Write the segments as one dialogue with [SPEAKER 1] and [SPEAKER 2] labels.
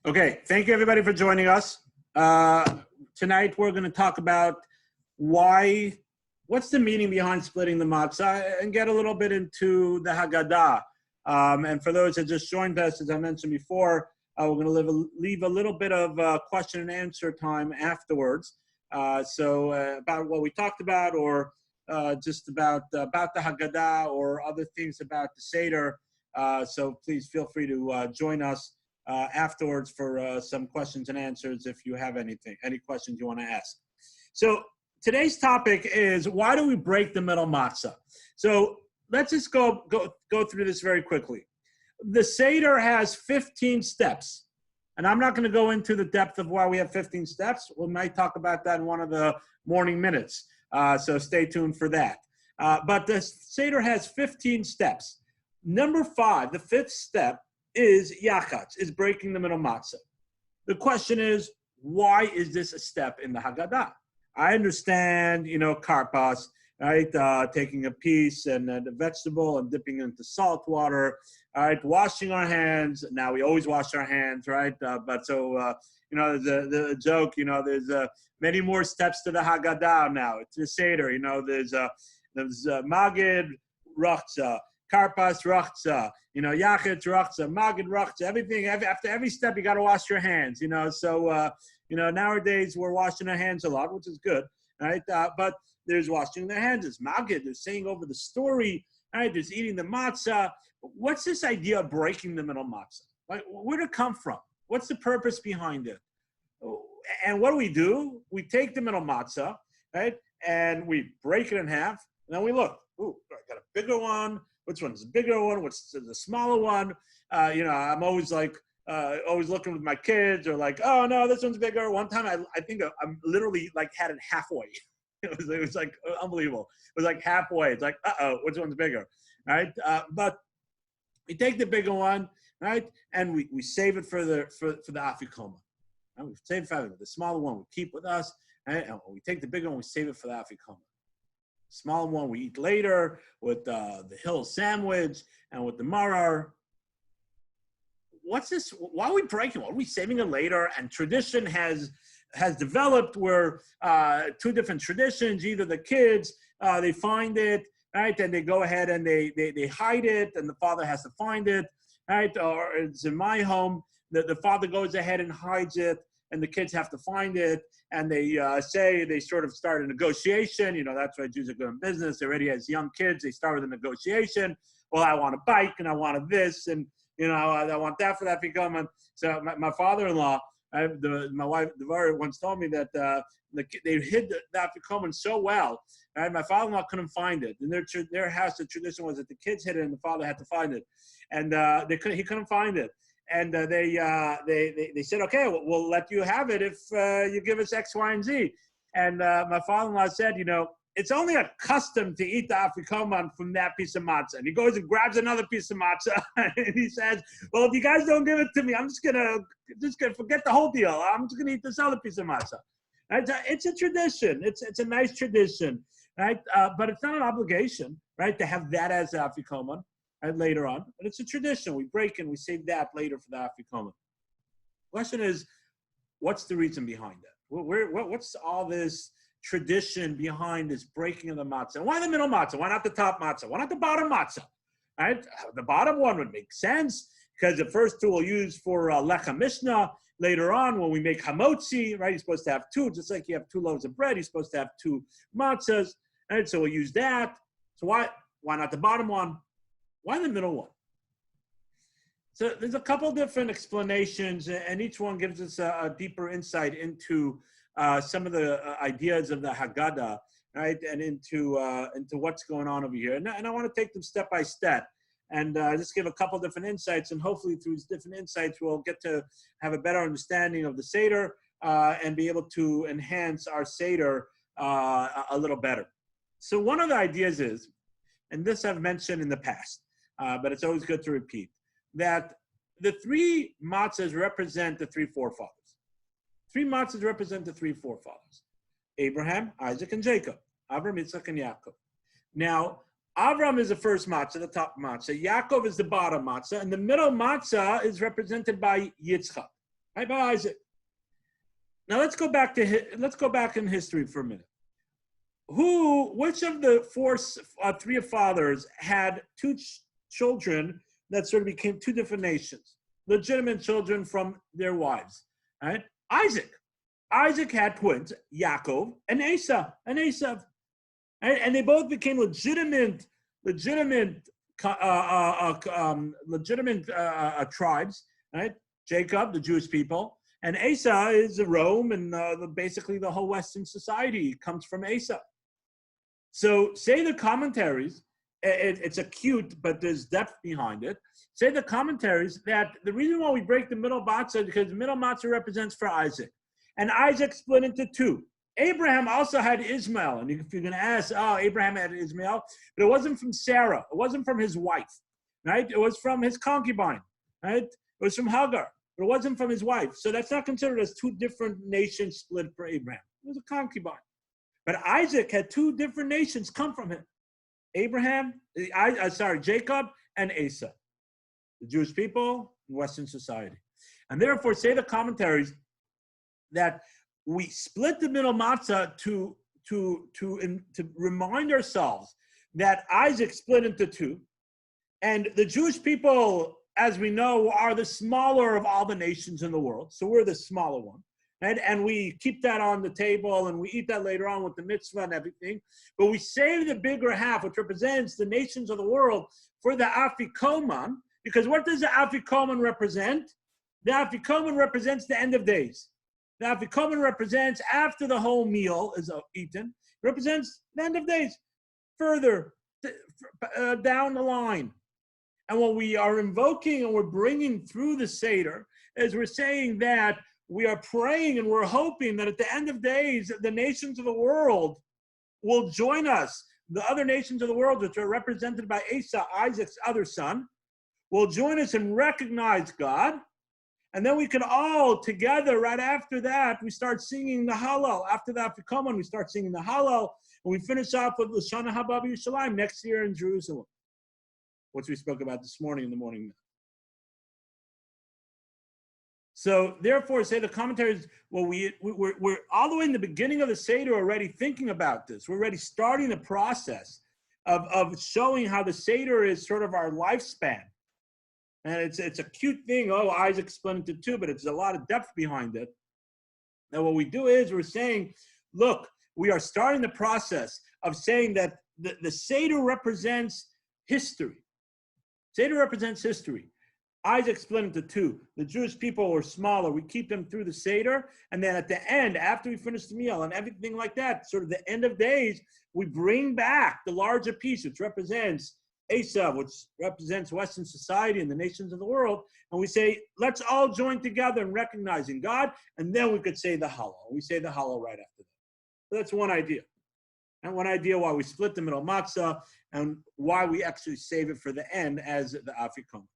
[SPEAKER 1] Okay, thank you everybody for joining us. Tonight we're going to talk about what's the meaning behind splitting the matzah and get a little bit into the Haggadah. And for those that just joined us, as I mentioned before, we're going to leave a little bit of question and answer time afterwards. About what we talked about, or just about the Haggadah, or other things about the Seder. So please feel free to join us afterwards for some questions and answers if you have any questions you want to ask. So today's topic is, why do we break the middle matzah? So let's just go through this very quickly. The Seder has 15 steps, and I'm not going to go into the depth of why we have 15 steps. We might talk about that in one of the morning minutes, so stay tuned for that. But the Seder has 15 steps. Number 5, the 5th step, is yachatz, is breaking the middle matzah. The question is, why is this a step in the Haggadah? I understand, karpas, right? Taking a piece and a vegetable and dipping it into salt water, all right? Washing our hands. Now we always wash our hands, right? There's the joke, there's many more steps to the Haggadah now. It's the Seder, there's magid, rachza, karpas, rachza, yachatz, rachza, magid, rachza, everything. After every step, you got to wash your hands, So, nowadays we're washing our hands a lot, which is good, right? But there's washing their hands. There's magid. There's saying over the story, right? There's eating the matzah. What's this idea of breaking the middle matzah? Like, where did it come from? What's the purpose behind it? And what do? We take the middle matzah, right? And we break it in half. And then we look. Ooh, I got a bigger one. Which one's the bigger one? What's the smaller one? I'm always always looking with my kids, or like, oh no, this one's bigger. One time, I think I'm literally had it halfway. It was like unbelievable. It was like halfway. It's like, which one's bigger, right? But we take the bigger one, right, and we save it for the afikoman. And we save it for the smaller one. We keep with us, right? And we take the bigger one. We save it for the afikoman. Smaller one we eat later with the hill sandwich and with the marar. What's this? Why are we breaking? Why are we saving it later? And tradition has developed where 2 different traditions. Either the kids they find it, right, and they go ahead and they hide it, and the father has to find it, right? Or it's in my home, the father goes ahead and hides it, and the kids have to find it, and they sort of start a negotiation. That's why Jews are good in business. They already, as young kids, they start with a negotiation. Well, I want a bike, and I want this, and I want that for that become. So my father-in-law, my wife Devar, once told me that they hid that becoming so well, right? My father-in-law couldn't find it. In their house, the tradition was that the kids hid it, and the father had to find it, and he couldn't find it. And they said, okay, we'll let you have it if you give us X, Y, and Z. And my father-in-law said, it's only a custom to eat the afikoman from that piece of matzah. And he goes and grabs another piece of matzah, and he says, well, if you guys don't give it to me, I'm just gonna forget the whole deal. I'm just gonna eat this other piece of matzah. Right? It's a tradition. It's a nice tradition, right? But it's not an obligation, right, to have that as afikoman. Right, later on, but it's a tradition. We break and we save that later for the afikoman. Question is, what's the reason behind that? What's all this tradition behind this breaking of the matzah? And why the middle matzah? Why not the top matzah? Why not the bottom matzah? Right, the bottom one would make sense because the first 2 we'll use for lechem mishnah. Later on, when we make hamotzi, right, you're supposed to have 2, just like you have 2 loaves of bread. You're supposed to have 2 matzahs, right? So we'll use that. So why not the bottom one? Why the middle one? So there's a couple different explanations, and each one gives us a deeper insight into some of the ideas of the Haggadah, right, and into what's going on over here. And I want to take them step by step and just give a couple different insights, and hopefully through these different insights we'll get to have a better understanding of the Seder and be able to enhance our Seder a little better. So one of the ideas is, and this I've mentioned in the past, but it's always good to repeat, that the 3 matzahs represent the 3 forefathers. 3 matzahs represent the 3 forefathers: Abraham, Isaac, and Jacob. Abraham, Yitzchak, and Yaakov. Now, Abraham is the first matzah, the top matzah. Yaakov is the bottom matzah, and the middle matzah is represented by Yitzchak. right, by Isaac. Now let's go back in history for a minute. Which of the three fathers had two children that sort of became two different nations, legitimate children from their wives, right? Isaac. Isaac had twins, Yaakov and Esau, right? And they both became legitimate tribes, right? Jacob, the Jewish people, and Esau is Rome, and basically the whole Western society comes from Esau. So say the commentaries, it's acute, but there's depth behind it. Say the commentaries that the reason why we break the middle matzah is because the middle matzah represents for Isaac. And Isaac split into two. Abraham also had Ishmael. And if you're going to ask, oh, Abraham had Ishmael, but it wasn't from Sarah. It wasn't from his wife, right? It was from his concubine, right? It was from Hagar, but it wasn't from his wife. So that's not considered as two different nations split for Abraham. It was a concubine. But Isaac had two different nations come from him. Jacob and Esau, the Jewish people in Western society. And therefore, say the commentaries that we split the middle matzah to remind ourselves that Isaac split into two, and the Jewish people, as we know, are the smaller of all the nations in the world. So we're the smaller one. Right? And we keep that on the table and we eat that later on with the mitzvah and everything. But we save the bigger half, which represents the nations of the world, for the Afikoman. Because what does the Afikoman represent? The Afikoman represents the end of days. The Afikoman represents after the whole meal is eaten. It represents the end of days, further down the line. And what we are invoking and we're bringing through the Seder is we're saying that we are praying and we're hoping that at the end of days, the nations of the world will join us. The other nations of the world, which are represented by Esau, Isaac's other son, will join us and recognize God. And then we can all together, right after that, we start singing the Hallel. After that, we come on, we start singing the Hallel, and we finish off with L'Shana Haba B'Yerushalayim next year in Jerusalem, which we spoke about this morning in the morning. So therefore, say the commentaries, well, we're all the way in the beginning of the Seder already thinking about this. We're already starting the process of showing how the Seder is sort of our lifespan. And it's a cute thing. Oh, Isaac split into two, but it's a lot of depth behind it. And what we do is we're saying, look, we are starting the process of saying that the Seder represents history. Seder represents history. Isaac split into two. The Jewish people were smaller. We keep them through the Seder. And then at the end, after we finish the meal and everything like that, sort of the end of days, we bring back the larger piece, which represents Esau, which represents Western society and the nations of the world. And we say, let's all join together in recognizing God. And then we could say the Hallel. We say the Hallel right after that. So that's one idea. And one idea why we split the middle matzah and why we actually save it for the end as the Afikoman.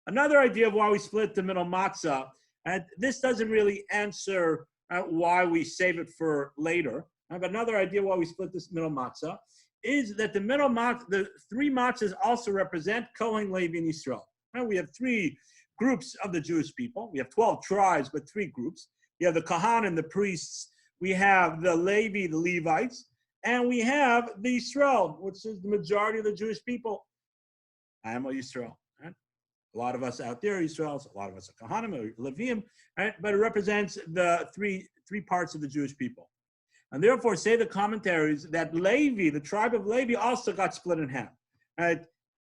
[SPEAKER 1] Another idea of why we split the middle matzah, and this doesn't really answer why we save it for later. But another idea why we split this middle matzah is that the middle matzah, the three matzahs also represent Kohen, Levi, and Yisrael. Right? We have three groups of the Jewish people. We have 12 tribes, but three groups. We have the Kohanim, the priests. We have the Levi, the Levites. And we have the Yisrael, which is the majority of the Jewish people. I am a Yisrael. Right? A lot of us out there are Yisrael. A lot of us are Kohanim or Levim. Right? But it represents the three parts of the Jewish people. And therefore, say the commentaries that Levi, the tribe of Levi, also got split in half. Right?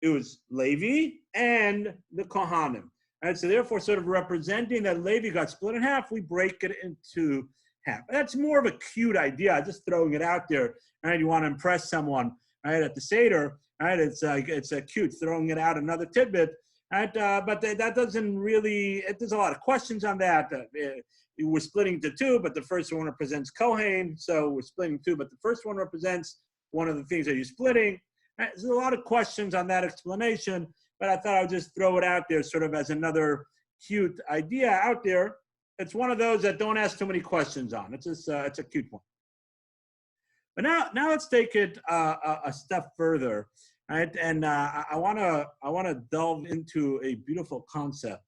[SPEAKER 1] It was Levi and the Kohanim. Right? So therefore, sort of representing that Levi got split in half, we break it into half. That's more of a cute idea, just throwing it out there. Right? You want to impress someone, right? At the Seder, right? It's a cute throwing it out, another tidbit. Right? But that doesn't really. There's a lot of questions on that. We're splitting to two, but the first one represents Kohen, so we're splitting two, but the first one represents one of the things that you're splitting. Right? There's a lot of questions on that explanation, but I thought I would just throw it out there sort of as another cute idea out there. It's one of those that don't ask too many questions on. It's just it's a cute one. But now let's take it a step further, right? And I want to delve into a beautiful concept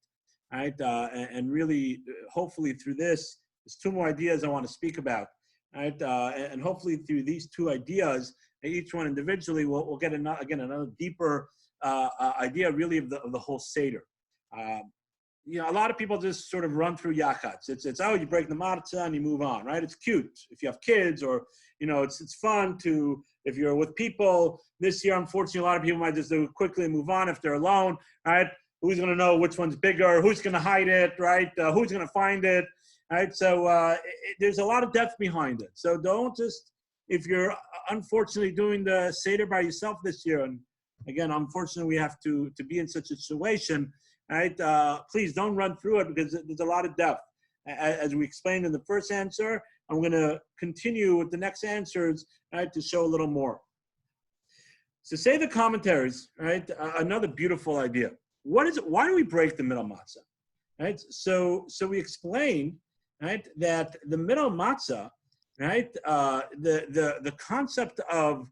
[SPEAKER 1] right? And really, hopefully through this, there's two more ideas I want to speak about, right? And hopefully through these two ideas, each one individually, we'll get another deeper idea really of the whole Seder. You know, a lot of people just sort of run through yachats. It's oh, you break the matzah and you move on, right? It's cute if you have kids, or you know, it's fun to if you're with people. This year, unfortunately, a lot of people might just do it quickly and move on if they're alone, right? Who's going to know which one's bigger? Who's going to hide it, right? Who's going to find it, right? So there's a lot of depth behind it. So don't just, if you're unfortunately doing the Seder by yourself this year, and again, unfortunately, we have to be in such a situation, right? Please don't run through it because there's a lot of depth. As we explained in the first answer, I'm going to continue with the next answers, right, to show a little more. So say the commentaries, right? Another beautiful idea. What is it? Why do we break the middle matzah? Right? So we explained, right, that the middle matzah, right, the concept of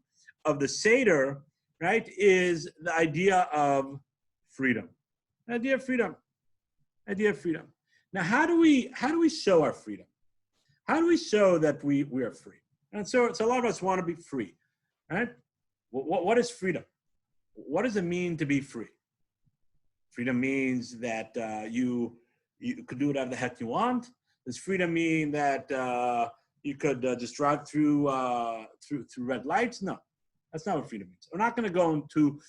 [SPEAKER 1] the Seder, right, is the idea of freedom. Idea of freedom. Idea of freedom. Now, how do we show our freedom? How do we show that we are free? And so a lot of us want to be free, right? What is freedom? What does it mean to be free? Freedom means that you could do whatever the heck you want. Does freedom mean that you could just drive through red lights? No, that's not what freedom means. We're not going to go into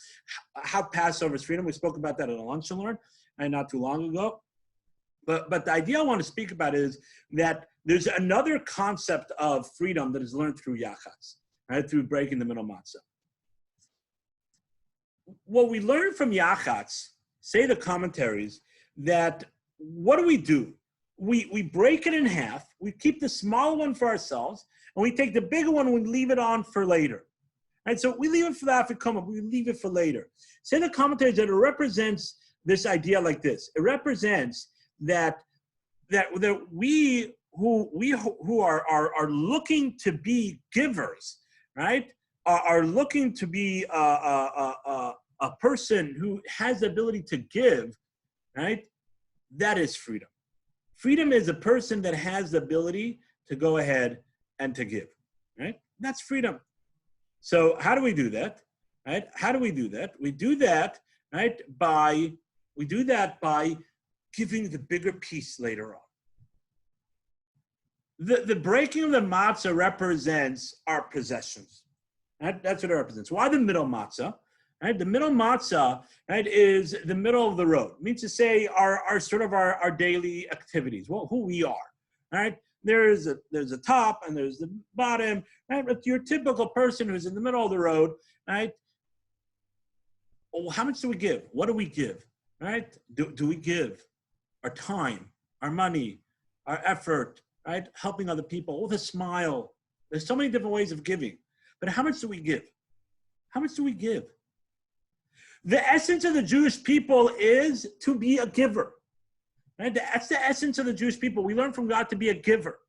[SPEAKER 1] how Passover is freedom. We spoke about that at a lunch and learn, and not too long ago. But the idea I want to speak about is that there's another concept of freedom that is learned through yachats, right? Through breaking the middle matzah. What we learn from yachats, say the commentaries, that what do? We break it in half. We keep the small one for ourselves, and we take the bigger one and we leave it on for later. Right? So we leave it for the afikoman, we leave it for later. Say the commentaries that it represents this idea like this. It represents that we who are looking to be givers, right, are looking to be a person who has the ability to give, right? That is freedom. Freedom is a person that has the ability to go ahead and to give, right? That's freedom. So how do we do that, right? How do we do that? We do that, right, by giving the bigger piece later on. The breaking of the matzah represents our possessions. Right? That's what it represents. Why the middle matzah? Right? The middle matzah, right, is the middle of the road. It means to say our sort of our daily activities, well, who we are. Right? There's a top and there's the bottom. Right? But your typical person who's in the middle of the road, right? Well, how much do we give? What do we give? Right? Do we give our time, our money, our effort, right? Helping other people with a smile. There's so many different ways of giving. But how much do we give? How much do we give? The essence of the Jewish people is to be a giver. Right? That's the essence of the Jewish people. We learn from God to be a giver.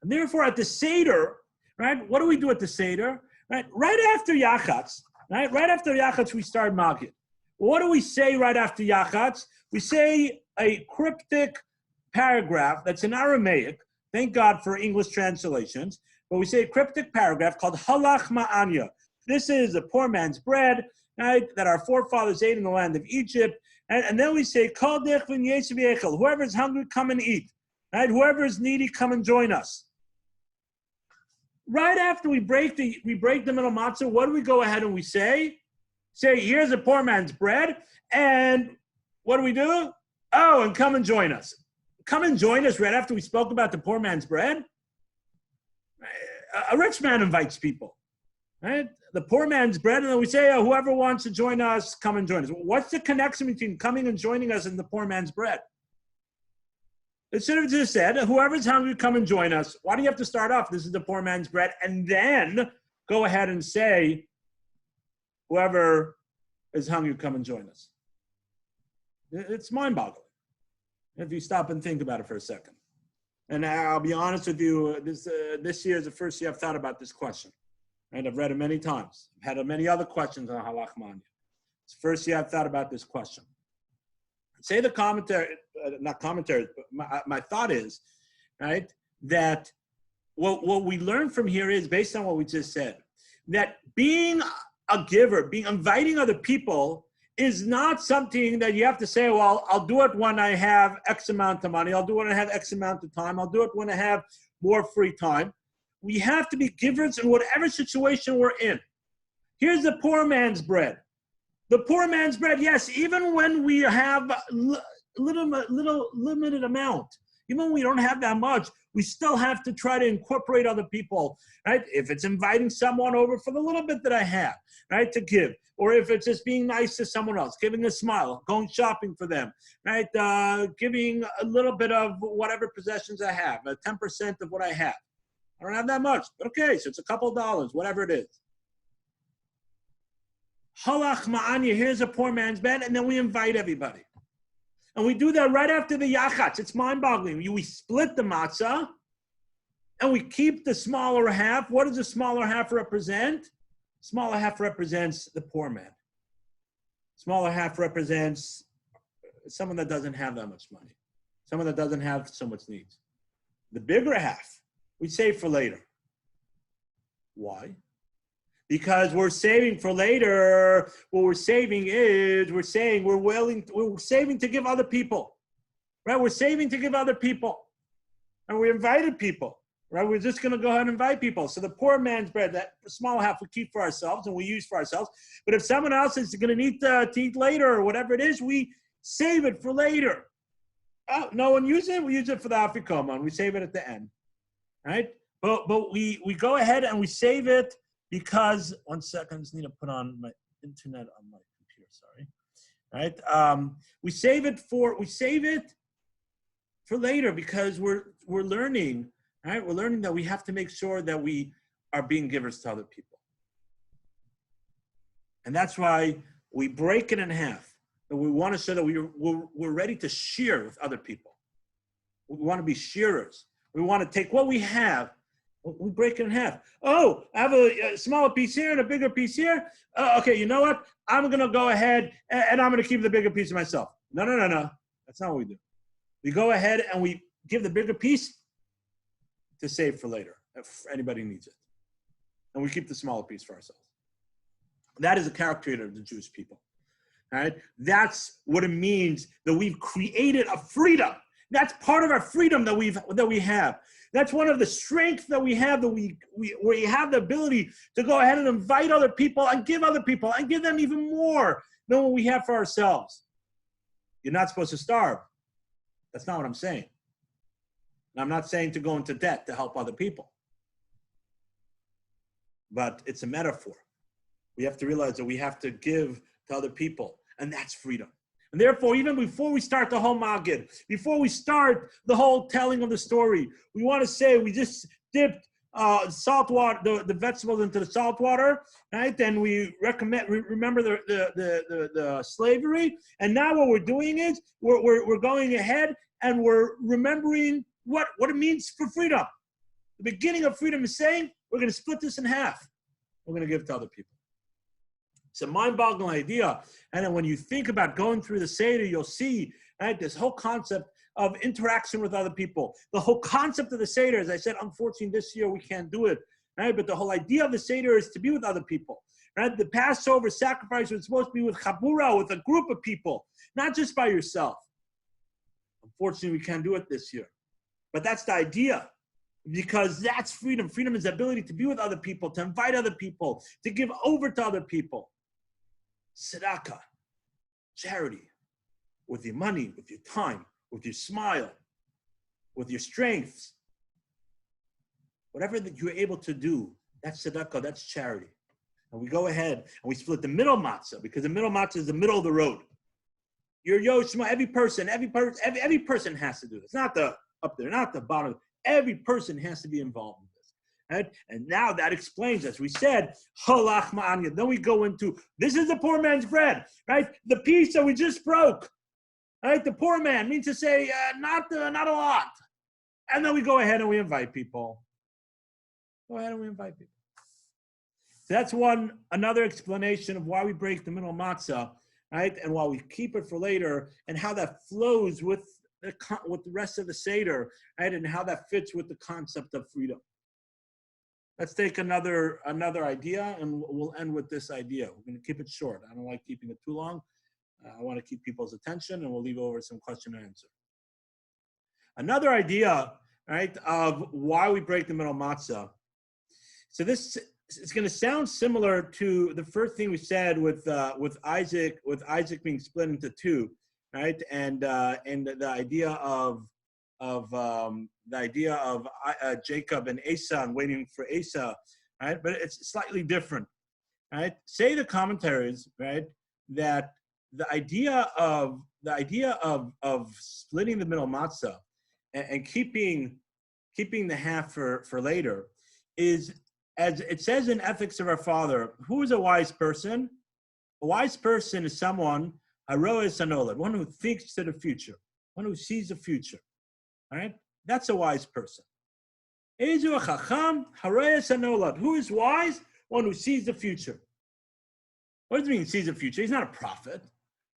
[SPEAKER 1] And therefore, at the Seder, right? What do we do at the Seder? Right after Yachats, right? Right after Yachats, we start Magid. What do we say right after Yachats? We say a cryptic paragraph that's in Aramaic. Thank God for English translations. But we say a cryptic paragraph called Halach Ma'anya. This is a poor man's bread, right, that our forefathers ate in the land of Egypt. And then we say, whoever is hungry, come and eat. Right? Whoever is needy, come and join us. Right after we break the middle matzah, what do we go ahead and we say? Say, here's a poor man's bread. And what do we do? Oh, and come and join us. Come and join us right after we spoke about the poor man's bread. A rich man invites people, right? The poor man's bread, and then we say, oh, whoever wants to join us, come and join us. What's the connection between coming and joining us and the poor man's bread? It should have just said, whoever's hungry, come and join us. Why do you have to start off, this is the poor man's bread, and then go ahead and say, whoever is hungry, come and join us? It's mind-boggling if you stop and think about it for a second. And I'll be honest with you, this year is the first year I've thought about this question. And I've read it many times. I've had many other questions on Halach Ma'anya. It's the first year I've thought about this question. say the commentary, not commentary, but my thought is, right, that what we learn from here is, based on what we just said, that being a giver, inviting other people is not something that you have to say, well, I'll do it when I have X amount of money. I'll do it when I have X amount of time. I'll do it when I have more free time. We have to be givers in whatever situation we're in. Here's the poor man's bread. The poor man's bread, yes, even when we have little limited amount, even when we don't have that much, we still have to try to incorporate other people, right? If it's inviting someone over for the little bit that I have, right, to give, or if it's just being nice to someone else, giving a smile, going shopping for them, right, giving a little bit of whatever possessions I have, 10% of what I have. I don't have that much, but okay, so it's a couple dollars, whatever it is. Halach ma'anya, here's a poor man's bed, and then we invite everybody. And we do that right after the yachatz. It's mind-boggling. We split the matzah, and we keep the smaller half. What does the smaller half represent? Smaller half represents the poor man. Smaller half represents someone that doesn't have that much money, someone that doesn't have so much needs. The bigger half, we save for later. Why? Because we're saving for later. What we're saving is, we're saving to give other people, right? We're saving to give other people. And we invited people, right? We're just going to go ahead and invite people. So the poor man's bread, that small half we keep for ourselves and we use for ourselves. But if someone else is going to need to eat later or whatever it is, we save it for later. Oh, no one uses it. We use it for the afikoman. We save it at the end, right? But we go ahead and we save it. Because, one second, I just need to put on my internet on my computer, sorry. Right? We save it for later because we're learning, right? We're learning that we have to make sure that we are being givers to other people. And that's why we break it in half. And we want to show that we're ready to share with other people. We want to be sharers. We want to take what we have. We break it in half. Oh, I have a smaller piece here and a bigger piece here. Okay, you know what? I'm going to go ahead and I'm going to keep the bigger piece of myself. No. That's not what we do. We go ahead and we give the bigger piece to save for later, if anybody needs it. And we keep the smaller piece for ourselves. That is a character of the Jewish people. All right? That's what it means that we've created a freedom. That's part of our freedom that we have. That's one of the strengths that we have, that we have the ability to go ahead and invite other people and give other people and give them even more than what we have for ourselves. You're not supposed to starve. That's not what I'm saying. And I'm not saying to go into debt to help other people. But it's a metaphor. We have to realize that we have to give to other people, and that's freedom. And therefore, even before we start the whole Maggid, before we start the whole telling of the story, we want to say we just dipped salt water, the vegetables into the salt water, right? And we remember the slavery. And now what we're doing is we're going ahead and we're remembering what it means for freedom. The beginning of freedom is saying we're going to split this in half. We're going to give it to other people. It's a mind-boggling idea. And then when you think about going through the Seder, you'll see, right, this whole concept of interaction with other people. The whole concept of the Seder, as I said, unfortunately this year we can't do it, right? But the whole idea of the Seder is to be with other people, right? The Passover sacrifice was supposed to be with Chabura, with a group of people, not just by yourself. Unfortunately, we can't do it this year. But that's the idea, because that's freedom. Freedom is the ability to be with other people, to invite other people, to give over to other people. Tzedakah, charity, with your money, with your time, with your smile, with your strengths. Whatever that you're able to do, that's tzedakah, that's charity. And we go ahead and we split the middle matzah, because the middle matzah is the middle of the road. Your yoshma, every person has to do this. Not the up there, not the bottom. Every person has to be involved in this. Right? And now that explains, as we said, halach ma'anya. Then we go into, this is the poor man's bread, right? The piece that we just broke, right? The poor man means to say, not a lot. And then we go ahead and we invite people. Go ahead and we invite people. So that's another explanation of why we break the middle matzah, right? And while we keep it for later, and how that flows with the rest of the Seder, right? And how that fits with the concept of freedom. Let's take another idea, and we'll end with this idea. We're going to keep it short. I don't like keeping it too long. I want to keep people's attention, and we'll leave over some question and answer. Another idea, right, of why we break the middle matzah. So this is going to sound similar to the first thing we said with Isaac being split into two, right, and the idea of Jacob and Esau and waiting for Esau, right? But it's slightly different, right? Say the commentaries, right, that the idea of splitting the middle matzah and keeping the half for later is, as it says in Ethics of Our Father, who is a wise person? A wise person is someone, haroes hanolad, one who thinks to the future, one who sees the future. All right, that's a wise person. Ezu chacham haroes hanolad. Who is wise? One who sees the future. What does it mean, sees the future? He's not a prophet,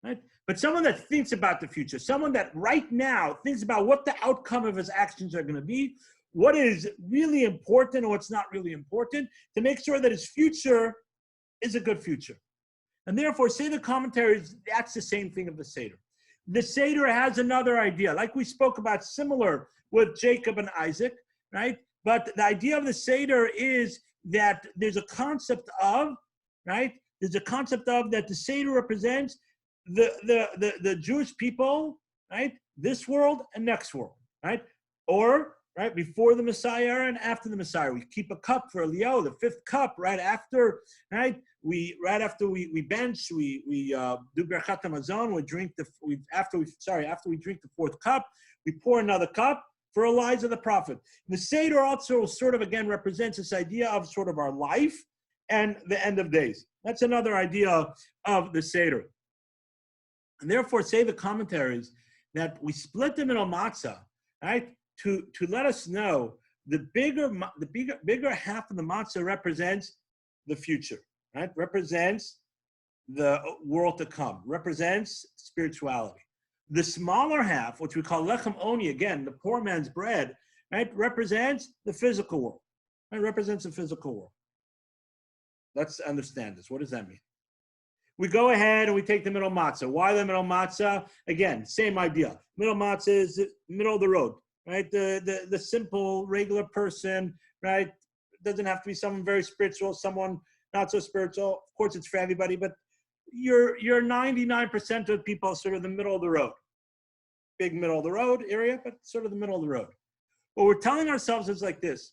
[SPEAKER 1] right? But someone that thinks about the future, someone that right now thinks about what the outcome of his actions are going to be, what is really important and what's not really important, to make sure that his future is a good future. And therefore, say the commentaries, that's the same thing of the Seder. The Seder has another idea, like we spoke about, similar with Jacob and Isaac, right? But the idea of the Seder is that there's a concept of, right? There's a concept of that the Seder represents the Jewish people, right? This world and next world, right? Or, right, before the Messiah and after the Messiah. We keep a cup for Eliyahu, the fifth cup, right after, right? We bench, we do Berchat Hamazon, after we drink the fourth cup, we pour another cup for Elijah the prophet. The Seder also sort of again represents this idea of sort of our life and the end of days. That's another idea of the Seder. And therefore, say the commentaries that we split the middle matzah, right, to let us know the bigger half of the matzah represents the future, right? Represents the world to come, represents spirituality. The smaller half, which we call lechem oni, again, the poor man's bread, right, represents the physical world. Right? Represents the physical world. Let's understand this. What does that mean? We go ahead and we take the middle matzah. Why the middle matzah? Again, same idea. Middle matzah is the middle of the road, right? The simple, regular person, right? It doesn't have to be someone very spiritual, someone not so spiritual. Of course, it's for everybody, but you're 99% of people sort of the middle of the road. Big middle of the road area, but sort of the middle of the road. What we're telling ourselves is like this.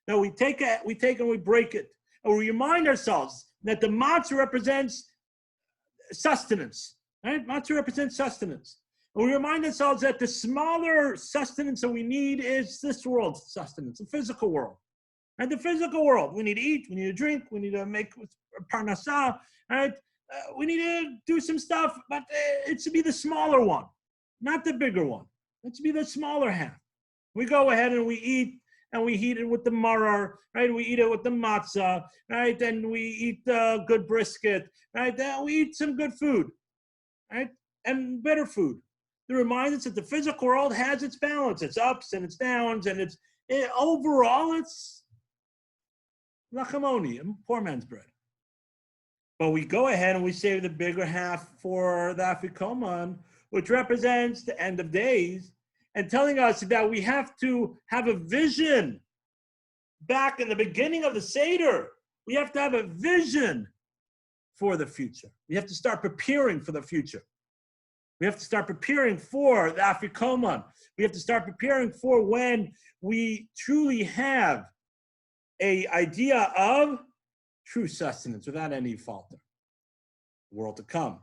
[SPEAKER 1] Now we take and we break it. And we remind ourselves that the matzah represents sustenance, right? Matzah represents sustenance. And we remind ourselves that the smaller sustenance that we need is this world's sustenance, the physical world. And the physical world, we need to eat, we need to drink, we need to make parnasah, right? We need to do some stuff, but it should be the smaller one, not the bigger one. It should be the smaller half. We go ahead and we eat, and we eat it with the maror, right? We eat it with the matzah, right? And we eat good brisket, right? Then we eat some good food, right? And better food. To remind us that the physical world has its balance, its ups and its downs, and overall it's lachamoni, poor man's bread. But we go ahead and we save the bigger half for the afikoman, which represents the end of days, and telling us that we have to have a vision. Back in the beginning of the Seder, we have to have a vision for the future. We have to start preparing for the future. We have to start preparing for the afikoman. We have to start preparing for when we truly have an idea of true sustenance without any falter. World to come,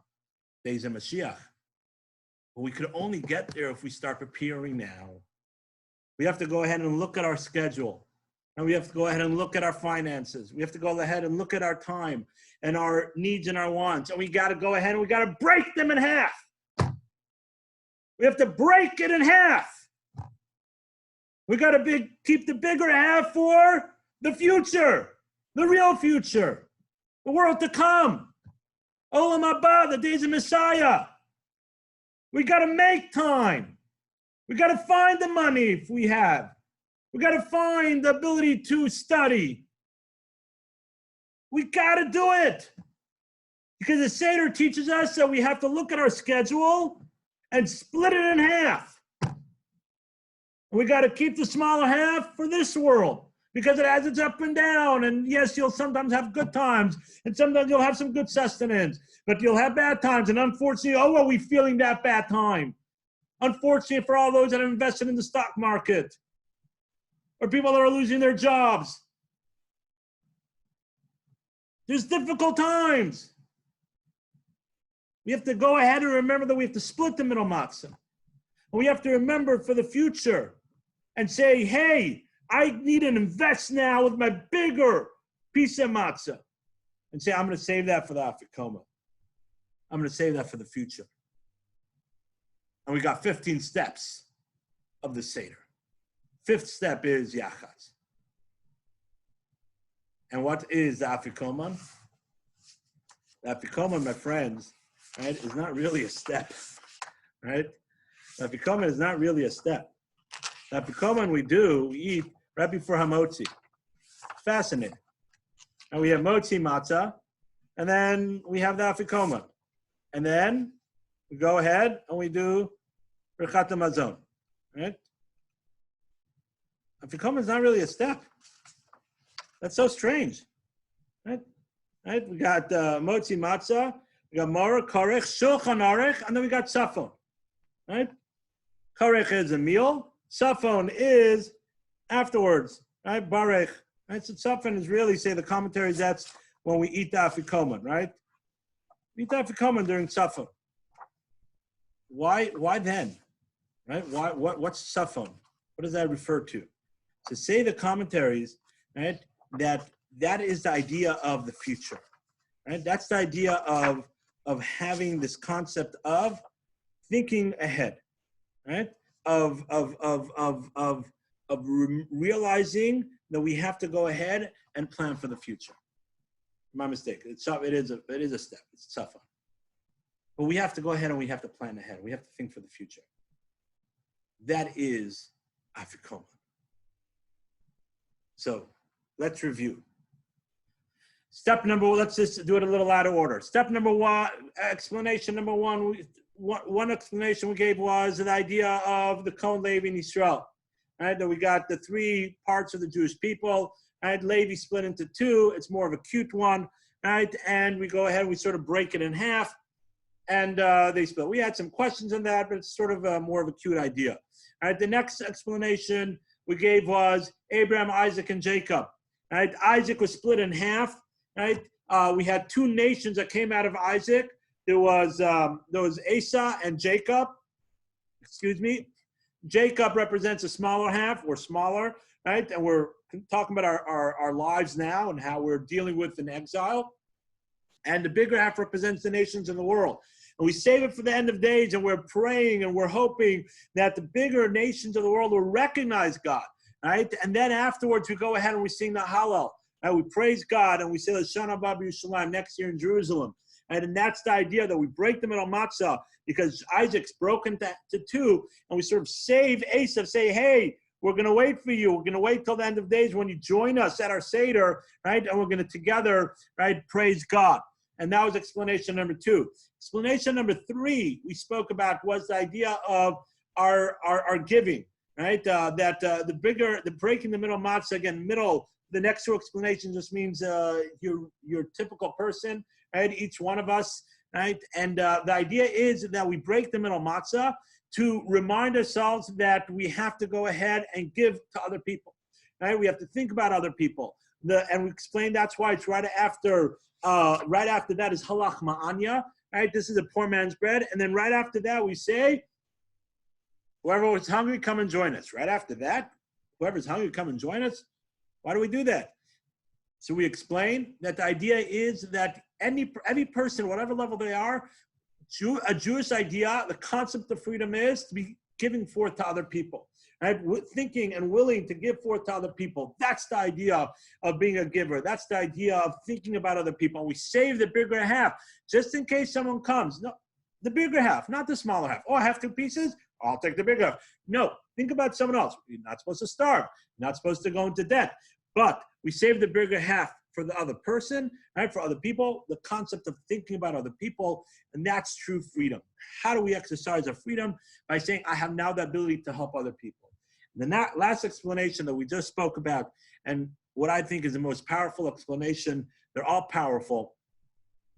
[SPEAKER 1] days of Mashiach. But we could only get there if we start preparing now. We have to go ahead and look at our schedule. And we have to go ahead and look at our finances. We have to go ahead and look at our time and our needs and our wants. And we got to go ahead and we got to break them in half. We have to break it in half. We got to keep the bigger half for the future, the real future, the world to come. Olam haba, the days of Messiah. We got to make time. We got to find the money if we have. We got to find the ability to study. We got to do it. Because the Seder teaches us that we have to look at our schedule and split it in half. We got to keep the smaller half for this world because it has its up and down. And yes, you'll sometimes have good times and sometimes you'll have some good sustenance, but you'll have bad times. And unfortunately, oh, are we feeling that bad time? Unfortunately, for all those that have invested in the stock market or people that are losing their jobs, there's difficult times. We have to go ahead and remember that we have to split the middle matzah. And we have to remember for the future and say, hey, I need to invest now with my bigger piece of matzah. And say, I'm going to save that for the Afikoman. I'm going to save that for the future. And we got 15 steps of the Seder. Fifth step is Yachatz. And what is the Afikoman? The Afikoman, my friends, right, is not really a step, right? The Afikoman is not really a step. The Afikoman we eat right before Hamotzi. Fascinating. And we have Motzi Matzah, and then we have the Afikoman. And then we go ahead and we do Birkat HaMazon, right? Afikoman is not really a step. That's so strange, right? Right? We got Motzi Matzah, we got Mora, Korech, Shulchan Aruch, and then we got Safon, right? Korech is a meal. Safon is afterwards, right? Barech, right? So Safon is really, say the commentaries, that's when we eat the Afikoman, right? We eat the Afikoman during Safon. Why then, right? What's Safon? What does that refer to? To say the commentaries, right? That is the idea of the future, right? That's the idea of having this concept of thinking ahead, right? Of realizing that we have to go ahead and plan for the future. My mistake. It is a step. It's tough. But we have to go ahead and we have to plan ahead. We have to think for the future. That is Afikoman. So let's review. Step number one, let's just do it a little out of order. Step number one, explanation number one, one explanation we gave was the idea of the Kohen, Levi, and Yisrael. Right? That we got the three parts of the Jewish people. Right? Levi split into two. It's more of a cute one. Right? And we go ahead, we sort of break it in half. And they split. We had some questions on that, but it's sort of more of a cute idea. All right, the next explanation we gave was Abraham, Isaac, and Jacob. Right? Isaac was split in half. Right? We had two nations that came out of Isaac. There was Esau and Jacob. Excuse me. Jacob represents a smaller half. We're smaller, right? And we're talking about our lives now and how we're dealing with an exile. And the bigger half represents the nations in the world. And we save it for the end of days, and we're praying and we're hoping that the bigger nations of the world will recognize God, right? And then afterwards, we go ahead and we sing the Hallel. Right? We praise God and we say, L'shana Haba B'Yerushalayim, next year in Jerusalem. And that's the idea that we break the middle matzah because Isaac's broken to two, and we sort of save Esav, say, hey, we're going to wait for you. We're going to wait till the end of days when you join us at our Seder, right? And we're going to together, right, praise God. And that was explanation number two. Explanation number three we spoke about was the idea of our giving, right? The breaking the middle matzah, again, middle, the next two explanations just means your typical person, right? Each one of us, right? And the idea is that we break the middle matzah to remind ourselves that we have to go ahead and give to other people, right? We have to think about other people. And we explained that's why it's right after that is halach ma'anya, right? This is a poor man's bread. And then right after that, we say, whoever is hungry, come and join us. Right after that, whoever's hungry, come and join us. Why do we do that? So we explain that the idea is that any person, whatever level they are, a Jewish idea, the concept of freedom is to be giving forth to other people, right? Thinking and willing to give forth to other people. That's the idea of being a giver. That's the idea of thinking about other people. We save the bigger half just in case someone comes. No, the bigger half, not the smaller half. Oh, I have 2 pieces? I'll take the bigger half. No, think about someone else. You're not supposed to starve. You're not supposed to go into debt. But we save the bigger half for the other person, right? For other people, the concept of thinking about other people, and that's true freedom. How do we exercise our freedom? By saying, I have now the ability to help other people. And then that last explanation that we just spoke about, and what I think is the most powerful explanation, they're all powerful,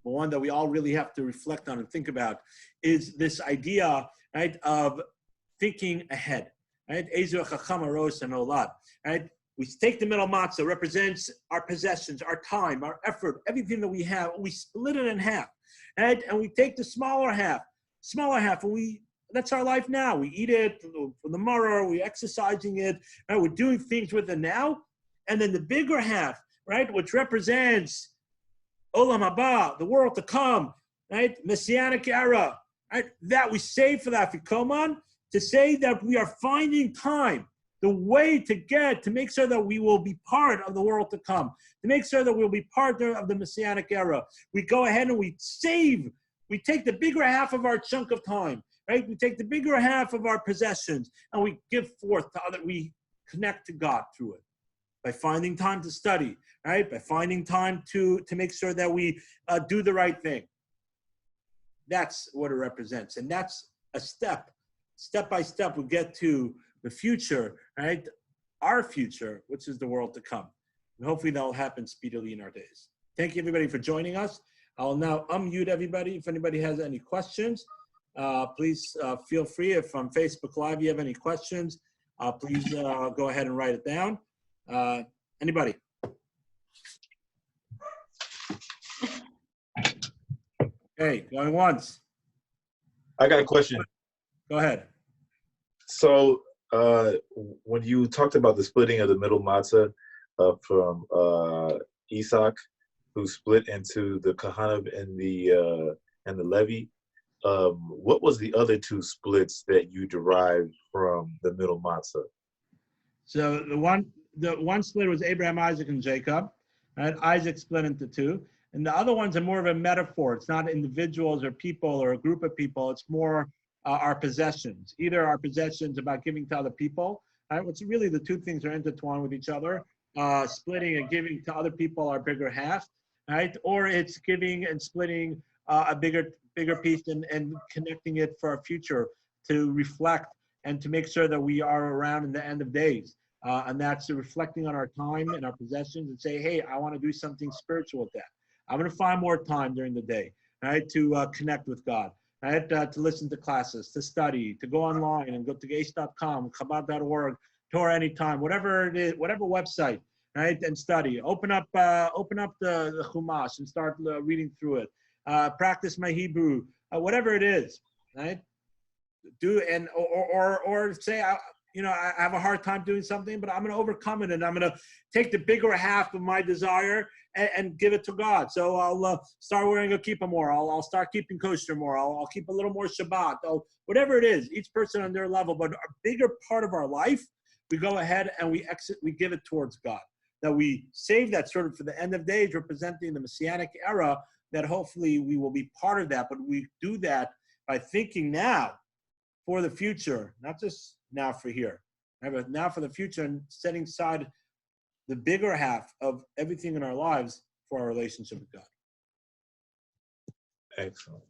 [SPEAKER 1] but one that we all really have to reflect on and think about is this idea, right, of thinking ahead, right? Ezu chacham aros and olad, right? We take the middle matzah, represents our possessions, our time, our effort, everything that we have. We split it in half, right? And we take the smaller half, and that's our life now. We eat it for the maror, we're exercising it, right? We're doing things with it now. And then the bigger half, right, which represents olam haba, the world to come, right? Messianic era, right? That we save for that Afikoman, to say that we are finding time, the way to make sure that we will be part of the world to come, to make sure that we'll be part of the Messianic era. We go ahead and we take the bigger half of our chunk of time, right? We take the bigger half of our possessions and we give forth to we connect to God through it. By finding time to study, right? By finding time to make sure that we do the right thing. That's what it represents. And that's a step by step, we get to the future, right? Our future, which is the world to come. And hopefully that will happen speedily in our days. Thank you, everybody, for joining us. I'll now unmute everybody. If anybody has any questions, please feel free. If on Facebook Live you have any questions, please go ahead and write it down. Anybody? Okay, going once.
[SPEAKER 2] I got a question.
[SPEAKER 1] Go ahead.
[SPEAKER 2] So when you talked about the splitting of the middle matzah from Isaac, who split into the Kahanim and the Levi, what was the other 2 splits that you derived from the middle matzah?
[SPEAKER 1] So the one split was Abraham, Isaac, and Jacob. Right? Isaac split into 2. And the other ones are more of a metaphor. It's not individuals or people or a group of people. It's more our possessions. Either our possessions about giving to other people, right? Which really the 2 things are intertwined with each other. Splitting and giving to other people our bigger half, right? Or it's giving and splitting a bigger piece and connecting it for our future to reflect and to make sure that we are around in the end of days. And that's reflecting on our time and our possessions and say, hey, I want to do something spiritual with that. I'm going to find more time during the day, right, to connect with God, right, to listen to classes, to study, to go online and go to gace.com, chabad.org, Torah Anytime, whatever it is, whatever website, right, and study. Open up the Chumash and start reading through it. Practice my Hebrew, whatever it is, right? Do and or say, I have a hard time doing something, but I'm going to overcome it, and I'm going to take the bigger half of my desire and give it to God. So I'll start wearing a kippah more. I'll start keeping kosher more. I'll keep a little more Shabbat. Whatever it is, each person on their level. But a bigger part of our life, we go ahead and we give it towards God. That we save that sort of for the end of days, representing the Messianic era, that hopefully we will be part of that. But we do that by thinking now for the future, not just now for here, right? But now for the future, and setting aside the bigger half of everything in our lives for our relationship with God.
[SPEAKER 2] Excellent.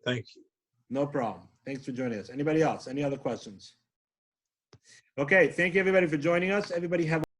[SPEAKER 2] Thank you.
[SPEAKER 1] No problem. Thanks for joining us. Anybody else? Any other questions? Okay. Thank you, everybody, for joining us. Everybody have